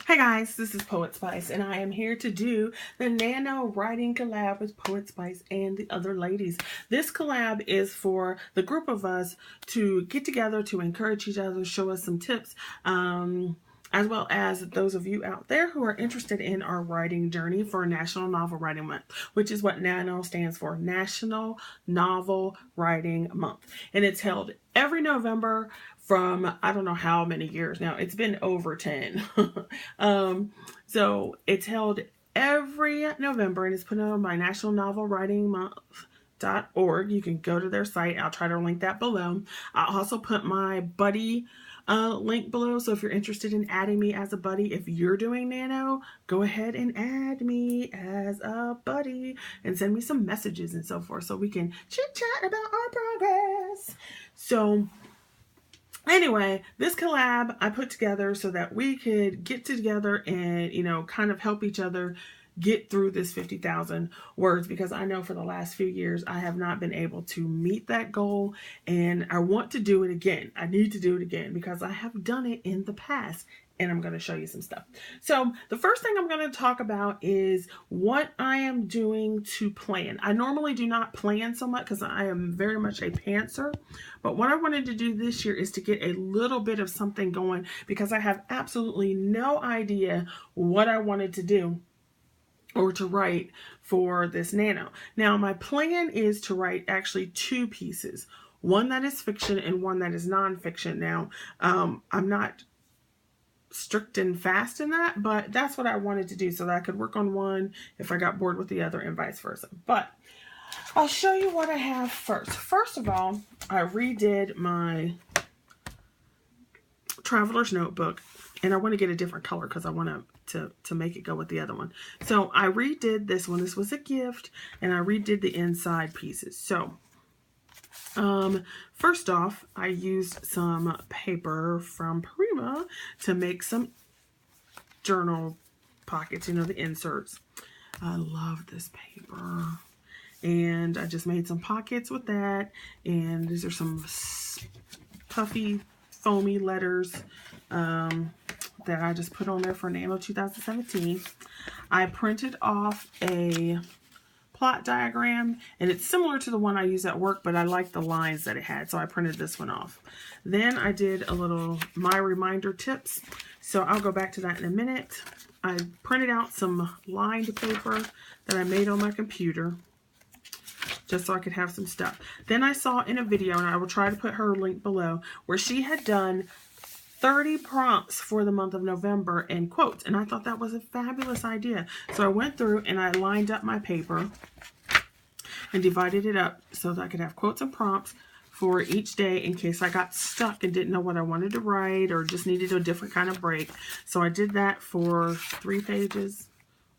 Hi guys, this is Poetspice and I am here to do the NANO writing collab with Poetspice and the other ladies. This collab is for the group of us to get together to encourage each other, show us some tips, as well as those of you out there who are interested in our writing journey for National Novel Writing Month, which is what NANO stands for, National Novel Writing Month. And it's held every November from I don't know how many years now. It's been over 10. So it's held every November and it's put on by National Novel Writing Month.org. You can go to their site. I'll try to link that below. I'll also put my buddy link below, so if you're interested in adding me as a buddy, if you're doing NANO, go ahead and add me as a buddy and send me some messages and so forth so we can chit chat about our progress. So anyway, this collab I put together so that we could get together and, kind of help each other get through this 50,000 words, because I know for the last few years I have not been able to meet that goal, and I want to do it again. I need to do it again because I have done it in the past, and I'm going to show you some stuff. So the first thing I'm going to talk about is what I am doing to plan. I normally do not plan so much because I am very much a pantser, but what I wanted to do this year is to get a little bit of something going because I have absolutely no idea what I wanted to do or to write for this NANO. Now, my plan is to write actually two pieces, one that is fiction and one that is nonfiction. Now, I'm not strict and fast in that, but that's what I wanted to do so that I could work on one if I got bored with the other and vice versa. But I'll show you what I have first. First of all, I redid my Traveler's Notebook, and I want to get a different color because I want to make it go with the other one. So I redid this one. This was a gift, and I redid the inside pieces. So first off, I used some paper from Prima to make some journal pockets, the inserts. I love this paper. And I just made some pockets with that. And these are some puffy, foamy letters that I just put on there for NANO 2017. I printed off a plot diagram, and it's similar to the one I use at work, but I like the lines that it had, so I printed this one off. Then I did a little my reminder tips, so I'll go back to that in a minute. I printed out some lined paper that I made on my computer just so I could have some stuff. Then I saw in a video, and I will try to put her link below, where she had done 30 prompts for the month of November and quotes, and I thought that was a fabulous idea. So I went through and I lined up my paper and divided it up so that I could have quotes and prompts for each day in case I got stuck and didn't know what I wanted to write or just needed a different kind of break. So I did that for 3 pages.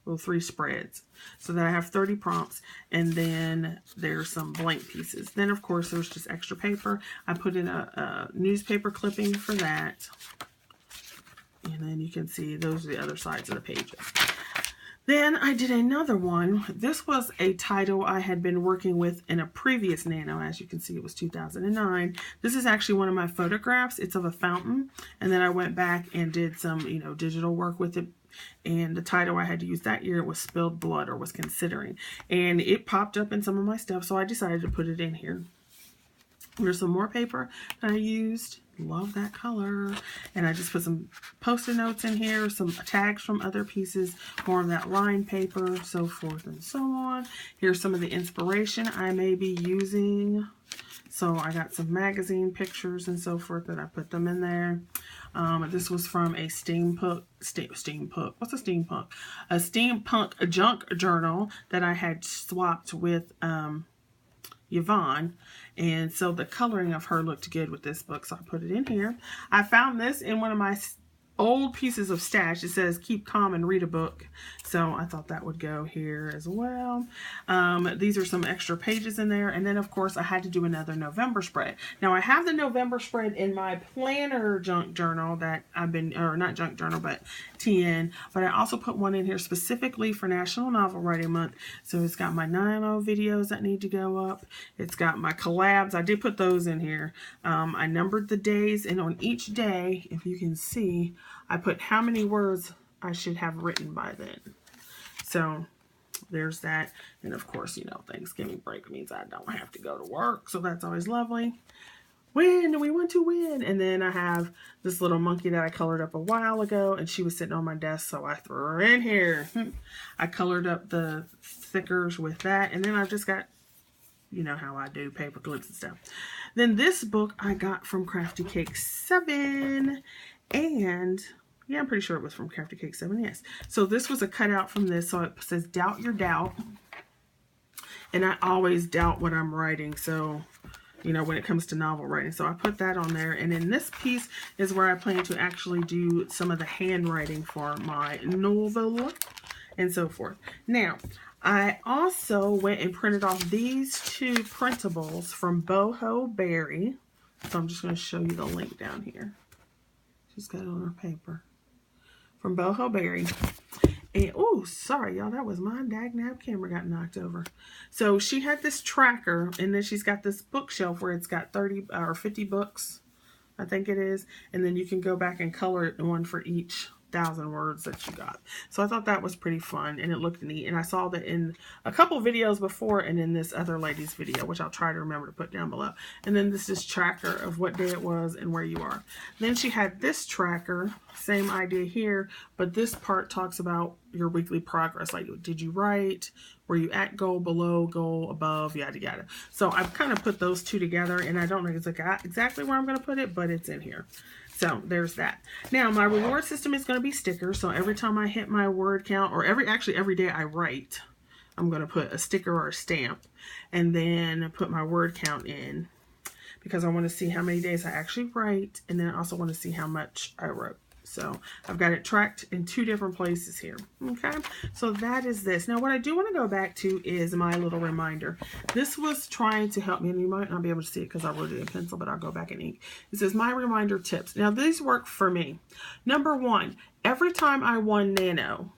Well, 3 spreads, so that I have 30 prompts, and then there's some blank pieces. Then of course there's just extra paper. I put in a newspaper clipping for that, and then you can see those are the other sides of the pages. Then I did another one. This was a title I had been working with in a previous NANO. As you can see, it was 2009. This is actually one of my photographs. It's of a fountain, and then I went back and did some digital work with it. And the title I had to use that year was Spilled Blood, or was considering. And it popped up in some of my stuff, so I decided to put it in here. There's some more paper that I used. Love that color. And I just put some post-it notes in here, some tags from other pieces, more of that lined paper, so forth and so on. Here's some of the inspiration I may be using. So I got some magazine pictures and so forth that I put them in there. This was from a steampunk, what's a steampunk? A steampunk junk journal that I had swapped with Yvonne. And so the coloring of her looked good with this book, so I put it in here. I found this in one of my old pieces of stash. It says keep calm and read a book, so I thought that would go here as well. These are some extra pages in there, and then of course I had to do another November spread. Now I have the November spread in my planner junk journal that I've been, or not junk journal, but TN, but I also put one in here specifically for National Novel Writing Month. So it's got my NANO videos that need to go up. It's got my collabs. I did put those in here. I numbered the days, and on each day, if you can see, I put how many words I should have written by then. So there's that. And of course, you know, Thanksgiving break means I don't have to go to work. So that's always lovely. Win, we want to win. And then I have this little monkey that I colored up a while ago, and she was sitting on my desk, so I threw her in here. I colored up the stickers with that, and then I've just got, you know how I do, paper clips and stuff. Then this book I got from Crafty Cake 7, and yeah, I'm pretty sure it was from Crafty Cake 7, yes. So this was a cutout from this, so it says Doubt Your Doubt, and I always doubt what I'm writing, so you know, when it comes to novel writing. So I put that on there. And then this piece is where I plan to actually do some of the handwriting for my novel and so forth. Now, I also went and printed off these two printables from Boho Berry. So I'm just going to show you the link down here. She's got it on her paper. From Boho Berry. And, oh, sorry, y'all. That was my dag-nab camera got knocked over. So she had this tracker, and then she's got this bookshelf where it's got 30 or 50 books, I think it is. And then you can go back and color it one for each 1,000 words that you got. So I thought that was pretty fun, and it looked neat. And I saw that in a couple videos before and in this other lady's video, which I'll try to remember to put down below. And then this is tracker of what day it was and where you are. Then she had this tracker, same idea here, but this part talks about your weekly progress. Like, did you write? Were you at goal, below goal, above, yada yada. So I've kind of put those two together, and I don't know exactly where I'm going to put it, but it's in here. So there's that. Now my reward system is going to be stickers. So every time I hit my word count, or every day I write, I'm going to put a sticker or a stamp, and then put my word count in, because I want to see how many days I actually write, and then I also want to see how much I wrote. So I've got it tracked in 2 different places here. Okay, so that is this. Now what I do want to go back to is my little reminder. This was trying to help me, and you might not be able to see it because I wrote it in pencil, but I'll go back in ink. It says my reminder tips. Now these work for me. Number 1, every time I won NANO,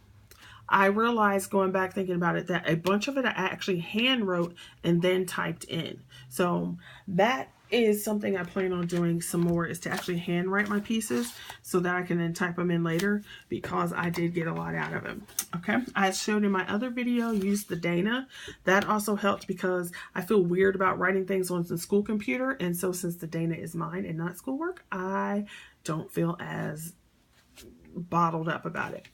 I realized, going back thinking about it, that a bunch of it I actually hand wrote and then typed in. So that is something I plan on doing some more, is to actually handwrite my pieces so that I can then type them in later, because I did get a lot out of them. Okay, I showed in my other video, use the Dana. That also helped because I feel weird about writing things on the school computer, and so since the Dana is mine and not schoolwork, I don't feel as bottled up about it.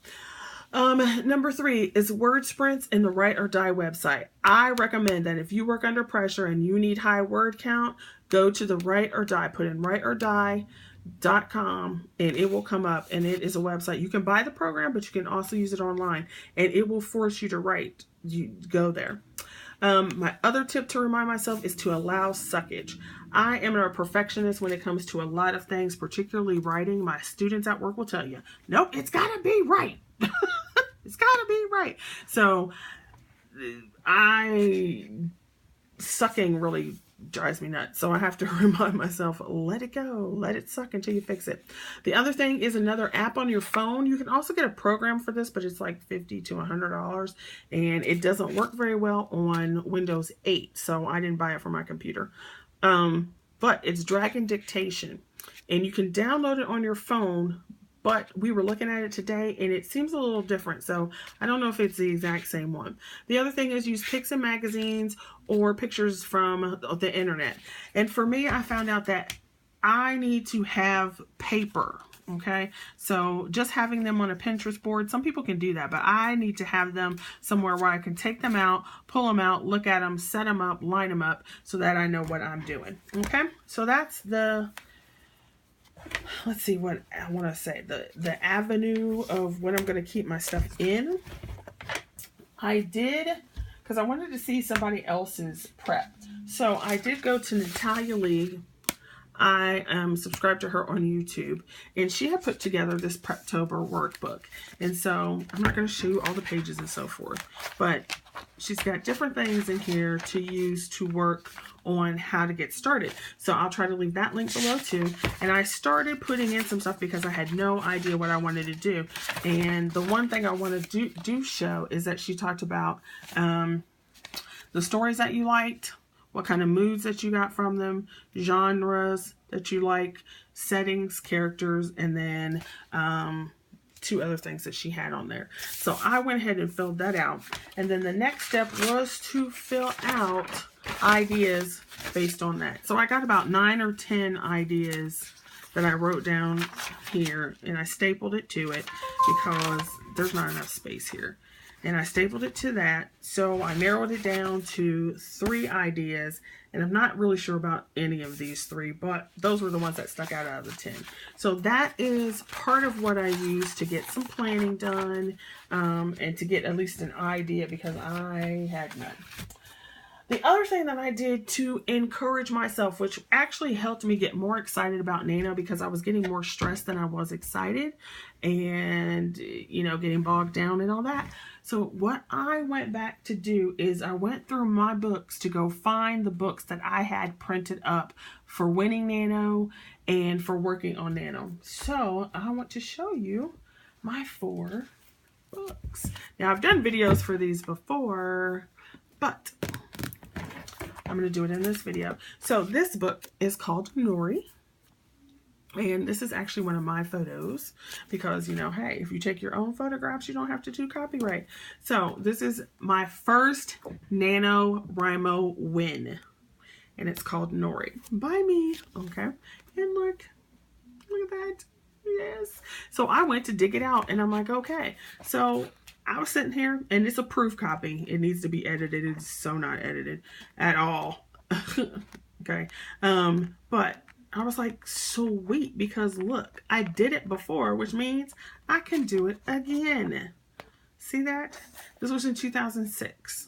Number 3 is word sprints in the Write or Die website. I recommend that if you work under pressure and you need high word count, go to the Write or Die, put in writeordie.com, and it will come up, and it is a website. You can buy the program, but you can also use it online, and it will force you to write. You go there. My other tip to remind myself is to allow suckage. I am a perfectionist when it comes to a lot of things, particularly writing. My students at work will tell you, nope, it's gotta be right. It's gotta be right. So sucking really drives me nuts. So I have to remind myself, let it go, let it suck until you fix it. The other thing is another app on your phone. You can also get a program for this, but it's like $50 to $100, and it doesn't work very well on Windows 8. So I didn't buy it for my computer. But it's Dragon Dictation, and you can download it on your phone. But we were looking at it today, and it seems a little different. So I don't know if it's the exact same one. The other thing is use pics and magazines or pictures from the internet. And for me, I found out that I need to have paper. Okay, so just having them on a Pinterest board, some people can do that, but I need to have them somewhere where I can take them out, pull them out, look at them, set them up, line them up, so that I know what I'm doing. Okay, so that's the... let's see what I want to say. The avenue of when I'm going to keep my stuff in. I did, because I wanted to see somebody else's prep. So I did go to Natalia League. I am subscribed to her on YouTube, and she had put together this Preptober workbook. And so I'm not going to show you all the pages and so forth, but she's got different things in here to use to work on how to get started. So I'll try to leave that link below too. And I started putting in some stuff because I had no idea what I wanted to do. And the one thing I want to do show is that she talked about the stories that you liked, what kind of moods that you got from them, genres that you like, settings, characters, and then 2 other things that she had on there. So I went ahead and filled that out. And then the next step was to fill out ideas based on that. So I got about 9 or 10 ideas that I wrote down here, and I stapled it to it because there's not enough space here. And I stapled it to that, so I narrowed it down to 3 ideas, and I'm not really sure about any of these 3, but those were the ones that stuck out of the 10. So that is part of what I used to get some planning done, and to get at least an idea, because I had none. The other thing that I did to encourage myself, which actually helped me get more excited about NANO, because I was getting more stressed than I was excited, and, you know, getting bogged down and all that. So what I went back to do is I went through my books to go find the books that I had printed up for winning NANO and for working on NANO. So I want to show you my 4 books. Now, I've done videos for these before, but I'm going to do it in this video. So this book is called Nori. And this is actually one of my photos because, you know, hey, if you take your own photographs, you don't have to do copyright. So this is my first NaNoWriMo win. And it's called Nori by me. Okay. And look at that. Yes. So I went to dig it out and I'm like, okay. So I was sitting here, and it's a proof copy. It needs to be edited. It's so not edited at all. Okay. But I was like, sweet, because look, I did it before, which means I can do it again. See that? This was in 2006,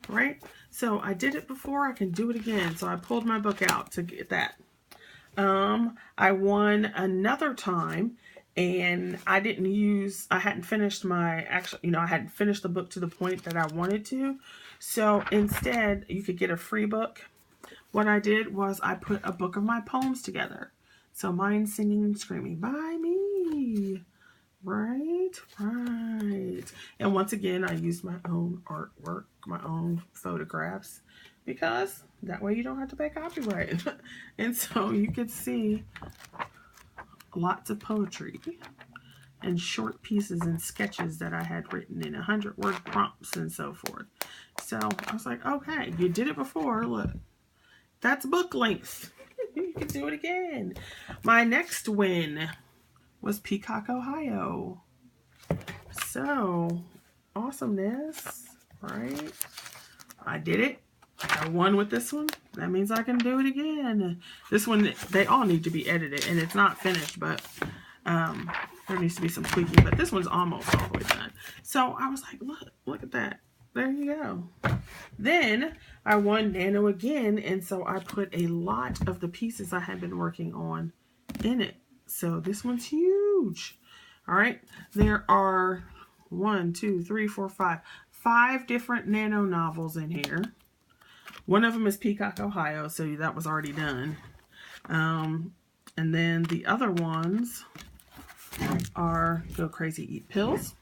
right? So I did it before, I can do it again. So I pulled my book out to get that. I won another time, and I hadn't finished I hadn't finished the book to the point that I wanted to. So instead, you could get a free book. What I did was I put a book of my poems together. So mine singing and screaming by me. Right. And once again, I used my own artwork, my own photographs, because that way you don't have to pay copyright. And so you could see lots of poetry and short pieces and sketches that I had written in 100-word prompts and so forth. So I was like, okay, you did it before. Look, that's book length. You can do it again. My next win was Peacock, Ohio. So awesomeness, right? I did it. I won with this one. That means I can do it again. This one, they all need to be edited, and it's not finished, but there needs to be some tweaking. But this one's almost all the way done. So I was like, look at that. There you go. Then I won NANO again, and so I put a lot of the pieces I had been working on in it. So this one's huge. All right. There are 5 different NANO novels in here. One of them is Peacock, Ohio, so that was already done. And then the other ones are Go Crazy, Eat Pills,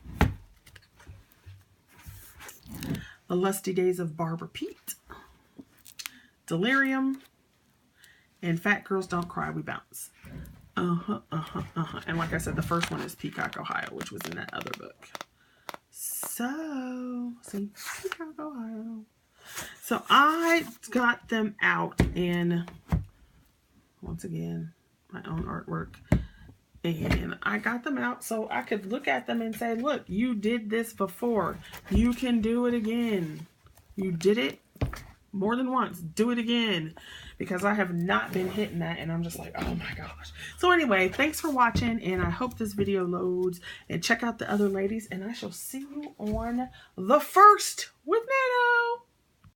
The Lusty Days of Barbara Pete, Delirium, and Fat Girls Don't Cry, We Bounce. And like I said, the first one is Peacock, Ohio, which was in that other book. So, see, Peacock, Ohio. So I got them out in, once again, my own artwork. And I got them out so I could look at them and say, look, you did this before. You can do it again. You did it more than once. Do it again. Because I have not been hitting that, and I'm just like, oh my gosh. So anyway, thanks for watching, and I hope this video loads. And check out the other ladies, and I shall see you on the first with NANO.